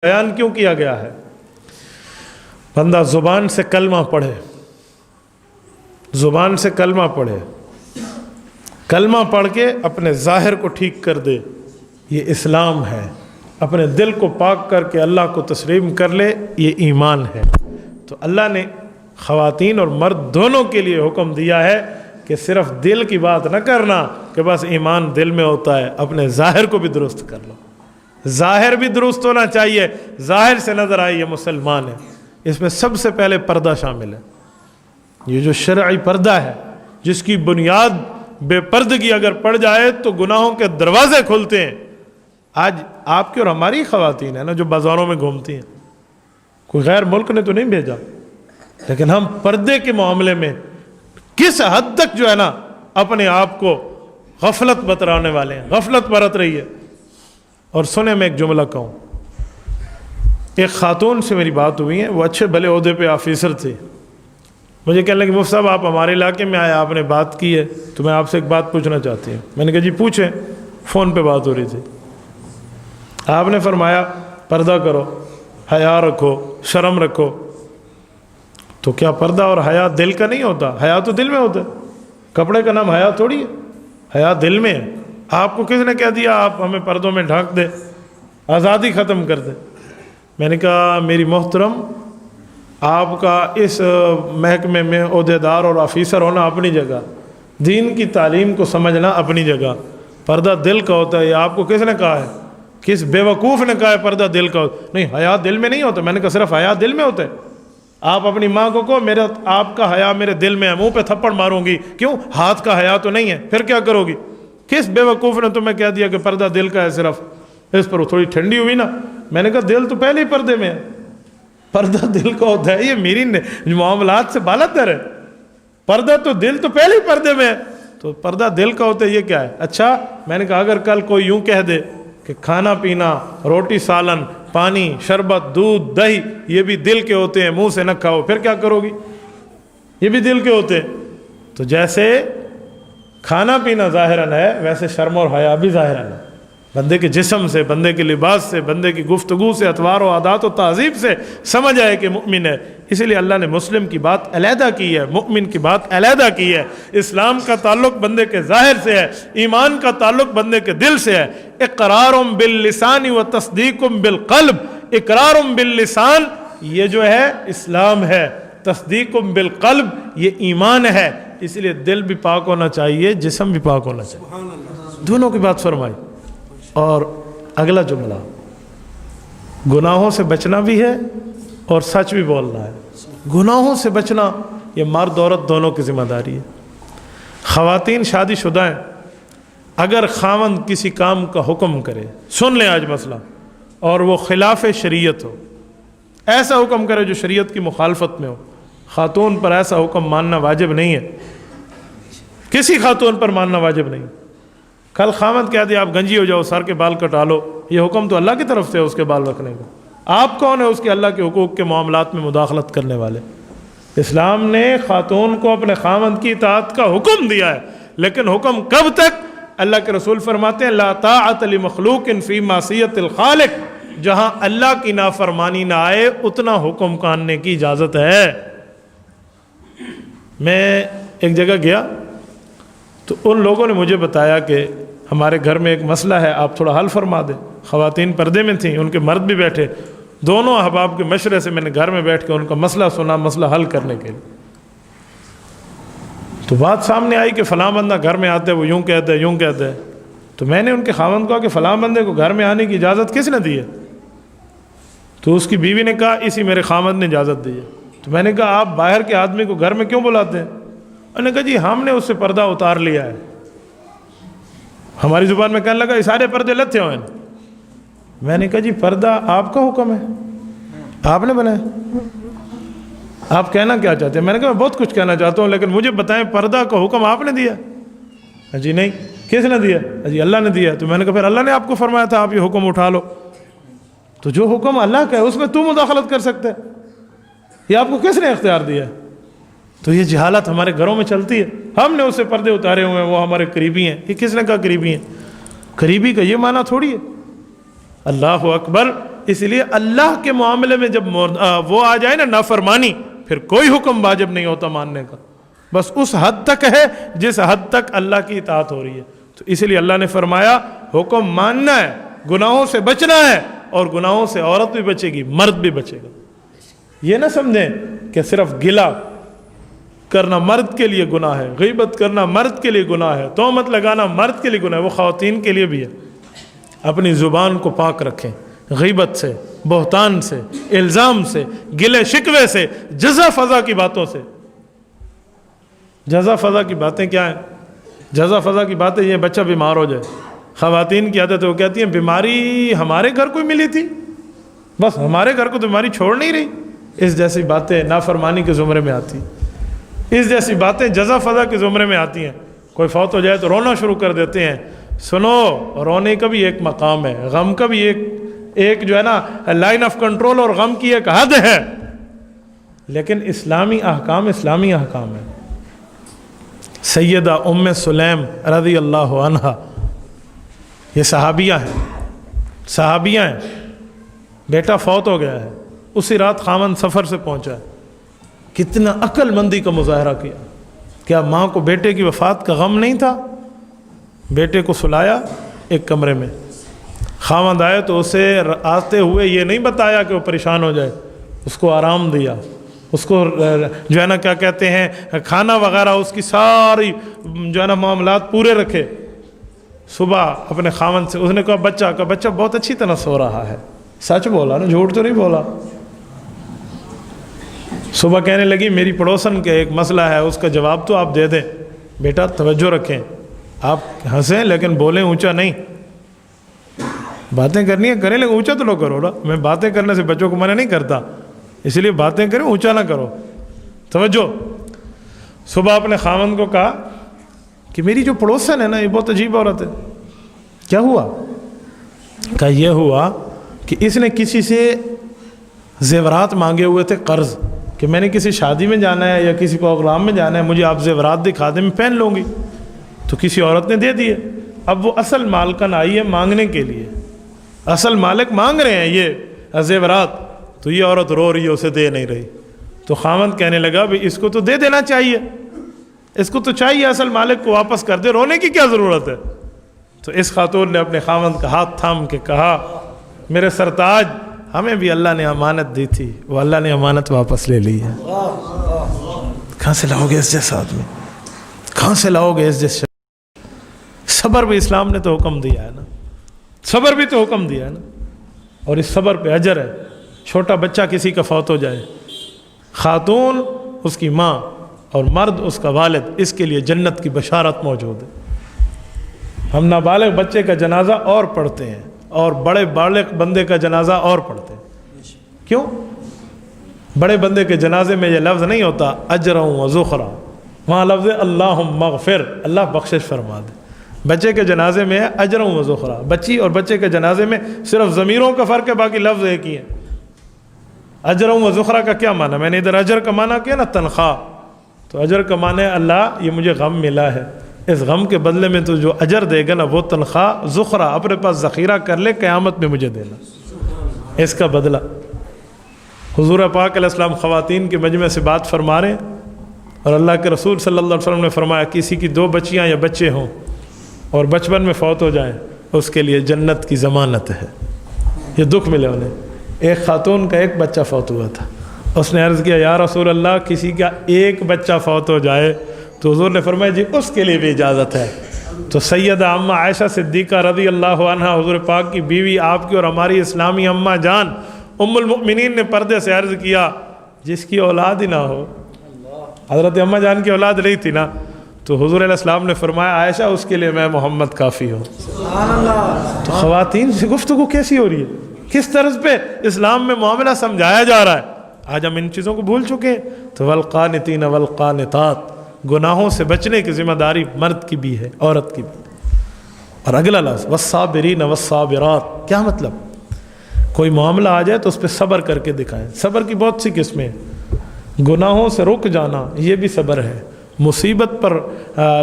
بیان کیوں کیا گیا ہے؟ بندہ زبان سے کلمہ پڑھے، زبان سے کلمہ پڑھے، کلمہ پڑھ کے اپنے ظاہر کو ٹھیک کر دے، یہ اسلام ہے۔ اپنے دل کو پاک کر کے اللہ کو تسلیم کر لے، یہ ایمان ہے۔ تو اللہ نے خواتین اور مرد دونوں کے لیے حکم دیا ہے کہ صرف دل کی بات نہ کرنا کہ بس ایمان دل میں ہوتا ہے، اپنے ظاہر کو بھی درست کر لو۔ ظاہر بھی درست ہونا چاہیے، ظاہر سے نظر آئے یہ مسلمان ہے۔ اس میں سب سے پہلے پردہ شامل ہے۔ یہ جو شرعی پردہ ہے، جس کی بنیاد بے پردگی اگر پڑ جائے تو گناہوں کے دروازے کھلتے ہیں۔ آج آپ کی اور ہماری خواتین ہیں نا جو بازاروں میں گھومتی ہیں، کوئی غیر ملک نے تو نہیں بھیجا، لیکن ہم پردے کے معاملے میں کس حد تک جو ہے نا اپنے آپ کو غفلت بترانے والے ہیں، غفلت برت رہی ہے۔ اور سنیں میں ایک جملہ کہوں، ایک خاتون سے میری بات ہوئی ہے، وہ اچھے بھلے عہدے پہ آفیسر تھے، مجھے کہنے لگے مفتی صاحب آپ ہمارے علاقے میں آئے، آپ نے بات کی ہے تو میں آپ سے ایک بات پوچھنا چاہتی ہوں۔ میں نے کہا جی پوچھیں، فون پہ بات ہو رہی تھی۔ آپ نے فرمایا پردہ کرو، حیا رکھو، شرم رکھو۔ تو کیا پردہ اور حیا دل کا نہیں ہوتا؟ حیا تو دل میں ہوتا ہے، کپڑے کا نام حیا تھوڑی ہے، حیا دل میں ہے۔ آپ کو کس نے کہہ دیا آپ ہمیں پردوں میں ڈھانک دے، آزادی ختم کر دے؟ میں نے کہا میری محترم، آپ کا اس محکمے میں عہدیدار اور آفیسر ہونا اپنی جگہ، دین کی تعلیم کو سمجھنا اپنی جگہ، پردہ دل کا ہوتا ہے۔ یہ آپ کو کس نے کہا ہے؟ کس بے وقوف نے کہا ہے پردہ دل کا ہوتا ہے؟ نہیں، حیا دل میں نہیں ہوتا۔ میں نے کہا صرف حیا دل میں ہوتا ہے؟ آپ اپنی ماں کو کہو میرا آپ کا حیا میرے دل میں ہے، منہ پہ تھپڑ ماروں گی، کیوں؟ ہاتھ کا حیا تو نہیں ہے، پھر کیا کرو گی؟ کس بے وقوف نے تمہیں کہہ دیا کہ پردہ دل کا ہے صرف؟ اس پر وہ تھوڑی ٹھنڈی ہوئی نا۔ میں نے کہا دل تو پہلے ہی پردے میں ہے، پردہ دل کا ہوتا ہے، یہ میری معاملات سے بالا تر ہے۔ پردہ تو دل تو پہلے ہی پردے میں ہے، تو پردہ دل کا ہوتا ہے، یہ کیا ہے؟ اچھا، میں نے کہا اگر کل کوئی یوں کہہ دے کہ کھانا پینا، روٹی سالن، پانی، شربت، دودھ، دہی یہ بھی دل کے ہوتے ہیں، منہ سے نہ کھاؤ، پھر کیا کرو گی؟ یہ بھی دل کے ہوتے ہیں۔ تو جیسے کھانا پینا ظاہراً ہے، ویسے شرم اور حیا بھی ظاہراً ہے۔ بندے کے جسم سے، بندے کے لباس سے، بندے کی گفتگو سے، اطوار و عادات و تہذیب سے سمجھ آئے کہ مؤمن ہے۔ اسی لیے اللہ نے مسلم کی بات علیحدہ کی ہے، مؤمن کی بات علیحدہ کی ہے۔ اسلام کا تعلق بندے کے ظاہر سے ہے، ایمان کا تعلق بندے کے دل سے ہے۔ اقرار باللسان و تصدیق بالقلب، اقرار باللسان یہ جو ہے اسلام ہے، تصدیق بالقلب یہ ایمان ہے۔ اس لیے دل بھی پاک ہونا چاہیے، جسم بھی پاک ہونا چاہیے، دونوں کی بات فرمائی۔ اور اگلا جملہ، گناہوں سے بچنا بھی ہے اور سچ بھی بولنا ہے۔ گناہوں سے بچنا یہ مرد عورت دونوں کی ذمہ داری ہے۔ خواتین شادی شدہ ہیں، اگر خاوند کسی کام کا حکم کرے، سن لیں آج مسئلہ، اور وہ خلاف شریعت ہو، ایسا حکم کرے جو شریعت کی مخالفت میں ہو، خاتون پر ایسا حکم ماننا واجب نہیں ہے، کسی خاتون پر ماننا واجب نہیں۔ کل خاوند کہہ دیا آپ گنجی ہو جاؤ، سر کے بال کٹا لو، یہ حکم تو اللہ کی طرف سے ہے اس کے بال رکھنے کا۔ آپ کون ہے اس کے اللہ کے حقوق کے معاملات میں مداخلت کرنے والے؟ اسلام نے خاتون کو اپنے خاوند کی اطاعت کا حکم دیا ہے، لیکن حکم کب تک؟ اللہ کے رسول فرماتے ہیں لا طاعت لمخلوق فی معصیت الخالق، جہاں اللہ کی نافرمانی نہ آئے اتنا حکم ماننے کی اجازت ہے۔ میں ایک جگہ گیا تو ان لوگوں نے مجھے بتایا کہ ہمارے گھر میں ایک مسئلہ ہے، آپ تھوڑا حل فرما دیں۔ خواتین پردے میں تھیں، ان کے مرد بھی بیٹھے، دونوں احباب کے مشورے سے میں نے گھر میں بیٹھ کے ان کا مسئلہ سنا، مسئلہ حل کرنے کے لیے۔ تو بات سامنے آئی کہ فلاں بندہ گھر میں آتا ہے، وہ یوں کہتا ہے یوں کہتا ہے۔ تو میں نے ان کے خاوند کو کہا کہ فلاں بندے کو گھر میں آنے کی اجازت کس نے دی ہے؟ تو اس کی بیوی نے کہا اسی میرے خاوند نے اجازت دی ہے۔ تو میں نے کہا آپ باہر کے آدمی کو گھر میں کیوں بلاتے ہیں؟ انہوں نے کہا جی ہم نے اس سے پردہ اتار لیا ہے۔ ہماری زبان میں کہنے لگا یہ سارے پردے لتھے ہوئے ہیں۔ میں نے کہا جی پردہ آپ کا حکم ہے، آپ نے بنایا، آپ کہنا کیا چاہتے ہیں؟ میں نے کہا میں بہت کچھ کہنا چاہتا ہوں، لیکن مجھے بتائیں پردہ کا حکم آپ نے دیا؟ جی نہیں۔ کس نے دیا؟ جی اللہ نے دیا۔ تو میں نے کہا پھر اللہ نے آپ کو فرمایا تھا آپ یہ حکم اٹھا لو، تو جو حکم اللہ کا ہے اس میں تو مداخلت کر سکتے، یہ آپ کو کس نے اختیار دیا؟ تو یہ جہالت ہمارے گھروں میں چلتی ہے، ہم نے اس سے پردے اتارے ہوئے ہیں، وہ ہمارے قریبی ہیں۔ یہ کس نے کہا قریبی ہیں؟ قریبی کا یہ معنی تھوڑی ہے۔ اللہ اکبر، اس لیے اللہ کے معاملے میں جب وہ آ جائے نا نافرمانی، پھر کوئی حکم واجب نہیں ہوتا ماننے کا، بس اس حد تک ہے جس حد تک اللہ کی اطاعت ہو رہی ہے۔ تو اس لیے اللہ نے فرمایا حکم ماننا ہے، گناہوں سے بچنا ہے، اور گناہوں سے عورت بھی بچے گی، مرد بھی بچے گا۔ یہ نہ سمجھیں کہ صرف گلہ کرنا مرد کے لیے گناہ ہے، غیبت کرنا مرد کے لیے گناہ ہے، تہمت لگانا مرد کے لیے گناہ ہے، وہ خواتین کے لیے بھی ہے۔ اپنی زبان کو پاک رکھیں غیبت سے، بہتان سے، الزام سے، گلے شکوے سے، جزا فضا کی باتوں سے۔ جزا فضا کی باتیں کیا ہیں؟ جزا فضا کی باتیں یہ بچہ بیمار ہو جائے۔ خواتین کی عادت ہے، وہ کہتی ہیں بیماری ہمارے گھر کو ملی تھی، بس ہمارے گھر کو تو بیماری چھوڑ نہیں رہی۔ اس جیسی باتیں نافرمانی کے زمرے میں آتی ہیں، اس جیسی باتیں جزا فضا کے زمرے میں آتی ہیں۔ کوئی فوت ہو جائے تو رونا شروع کر دیتے ہیں۔ سنو، رونے کا بھی ایک مقام ہے، غم کا بھی ایک جو ہے نا لائن آف کنٹرول، اور غم کی ایک حد ہے، لیکن اسلامی احکام ہے۔ سیدہ ام سلیم رضی اللہ عنہا، یہ صحابیہ ہیں، بیٹا فوت ہو گیا ہے، اسی رات خاوند سفر سے پہنچا ہے، کتنا عقل مندی کا مظاہرہ کیا۔ کیا ماں کو بیٹے کی وفات کا غم نہیں تھا؟ بیٹے کو سلایا ایک کمرے میں، خاوند آئے تو اسے آتے ہوئے یہ نہیں بتایا کہ وہ پریشان ہو جائے، اس کو آرام دیا، اس کو جو ہے نا کیا کہتے ہیں کھانا وغیرہ، اس کی ساری جو ہے نا معاملات پورے رکھے۔ صبح اپنے خاوند سے اس نے کہا بچہ بہت اچھی طرح سو رہا ہے، سچ بولا نا، جھوٹ تو نہیں بولا۔ صبح کہنے لگی میری پڑوسن کا ایک مسئلہ ہے، اس کا جواب تو آپ دے دیں۔ بیٹا توجہ رکھیں، آپ ہنسیں لیکن بولیں اونچا نہیں، باتیں کرنی ہے کریں لیکن اونچا تو لو کرو نا۔ میں باتیں کرنے سے بچوں کو منع نہیں کرتا، اس لیے باتیں کریں اونچا نہ کرو۔ توجہ، صبح اپنے خاوند کو کہا کہ میری جو پڑوسن ہے نا یہ بہت عجیب عورت ہے۔ کیا ہوا؟ کہا یہ ہوا کہ اس نے کسی سے زیورات مانگے ہوئے تھے قرض، کہ میں نے کسی شادی میں جانا ہے یا کسی پروگرام میں جانا ہے، مجھے آپ زیورات دکھا دیں میں پہن لوں گی۔ تو کسی عورت نے دے دیے، اب وہ اصل مالکن آئی ہے مانگنے کے لیے، اصل مالک مانگ رہے ہیں یہ زیورات، تو یہ عورت رو رہی ہے، اسے دے نہیں رہی۔ تو خاوند کہنے لگا بھی اس کو تو دے دینا چاہیے، اس کو تو چاہیے اصل مالک کو واپس کر دے، رونے کی کیا ضرورت ہے؟ تو اس خاتون نے اپنے خاوند کا ہاتھ تھام کے کہا میرے سرتاج، ہمیں بھی اللہ نے امانت دی تھی، وہ اللہ نے امانت واپس لے لی ہے۔ کہاں سے لاؤ گے اس جیسا آدمی؟ کہاں سے لاؤ گے اس جیسے؟ صبر بھی اسلام نے تو حکم دیا ہے نا، صبر بھی تو حکم دیا ہے نا، اور اس صبر پہ اجر ہے۔ چھوٹا بچہ کسی کا فوت ہو جائے، خاتون اس کی ماں اور مرد اس کا والد، اس کے لیے جنت کی بشارت موجود ہے۔ ہم نابالغ بچے کا جنازہ اور پڑھتے ہیں، اور بڑے بالغ بندے کا جنازہ اور پڑھتے ہیں۔ کیوں؟ بڑے بندے کے جنازے میں یہ لفظ نہیں ہوتا اجرا و ذخرا، وہاں لفظ اللہم مغفر، اللہ بخشش فرما دے۔ بچے کے جنازے میں ہے اجر و ذخرا، بچی اور بچے کے جنازے میں صرف ضمیروں کا فرق ہے، باقی لفظ ایک ہی ہے۔ اجر و ذخرا کا کیا معنی؟ میں نے ادھر اجر کا معنی کیا نا تنخواہ، تو اجر کا معنی ہے اللہ یہ مجھے غم ملا ہے، اس غم کے بدلے میں تو جو اجر دے گا نا وہ تنخواہ، ذخرا اپنے پاس ذخیرہ کر لے، قیامت میں مجھے دینا اس کا بدلہ۔ حضور پاک علیہ السلام خواتین کے مجمع سے بات فرما رہے ہیں، اور اللہ کے رسول صلی اللہ علیہ وسلم نے فرمایا کسی کی 2 بچیاں یا بچے ہوں اور بچپن میں فوت ہو جائیں، اس کے لیے جنت کی ضمانت ہے، یہ دکھ ملے انہیں۔ ایک خاتون کا ایک بچہ فوت ہوا تھا، اس نے عرض کیا یا رسول اللہ کسی کا ایک بچہ فوت ہو جائے، تو حضور نے فرمایا جی اس کے لیے بھی اجازت ہے۔ تو سیدہ اماں عائشہ صدیقہ رضی اللہ عنہا، حضور پاک کی بیوی، آپ کی اور ہماری اسلامی اماں جان ام المؤمنین نے پردے سے عرض کیا جس کی اولاد ہی نہ ہو، حضرت اماں جان کی اولاد نہیں تھی نا، تو حضور علیہ السلام نے فرمایا عائشہ اس کے لیے میں محمد کافی ہوں۔ تو خواتین سے گفتگو کیسی ہو رہی ہے، کس طرز پہ اسلام میں معاملہ سمجھایا جا رہا ہے۔ آج ہم ان چیزوں کو بھول چکے ہیں۔ تو والقانتین والقانتات، گناہوں سے بچنے کی ذمہ داری مرد کی بھی ہے، عورت کی بھی۔ اور اگلا لفظ والصابرین والصابرات، کیا مطلب؟ کوئی معاملہ آ جائے تو اس پہ صبر کر کے دکھائیں۔ صبر کی بہت سی قسمیں ہیں، گناہوں سے رک جانا یہ بھی صبر ہے، مصیبت پر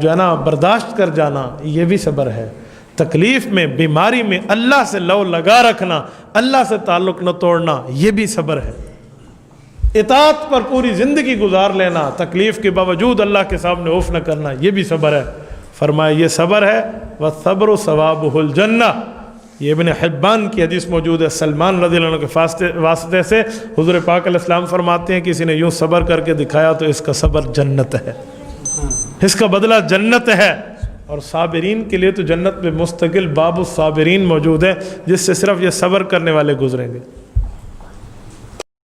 جو ہے نا برداشت کر جانا یہ بھی صبر ہے، تکلیف میں، بیماری میں اللہ سے لو لگا رکھنا، اللہ سے تعلق نہ توڑنا، یہ بھی صبر ہے۔ اطاعت پر پوری زندگی گزار لینا، تکلیف کے باوجود اللہ کے سامنے اوف نہ کرنا، یہ بھی صبر ہے۔ فرمایا یہ صبر ہے، وَالصَّبْرُ ثَوَابُهُ الْجَنَّةُ۔ یہ ابن حبان کی حدیث موجود ہے، سلمان رضی اللہ عنہ کے واسطے سے حضور پاک علیہ السلام فرماتے ہیں کسی نے یوں صبر کر کے دکھایا تو اس کا صبر جنت ہے، اس کا بدلہ جنت ہے۔ اور صابرین کے لیے تو جنت میں مستقل باب الصابرین موجود ہے، جس سے صرف یہ صبر کرنے والے گزریں گے۔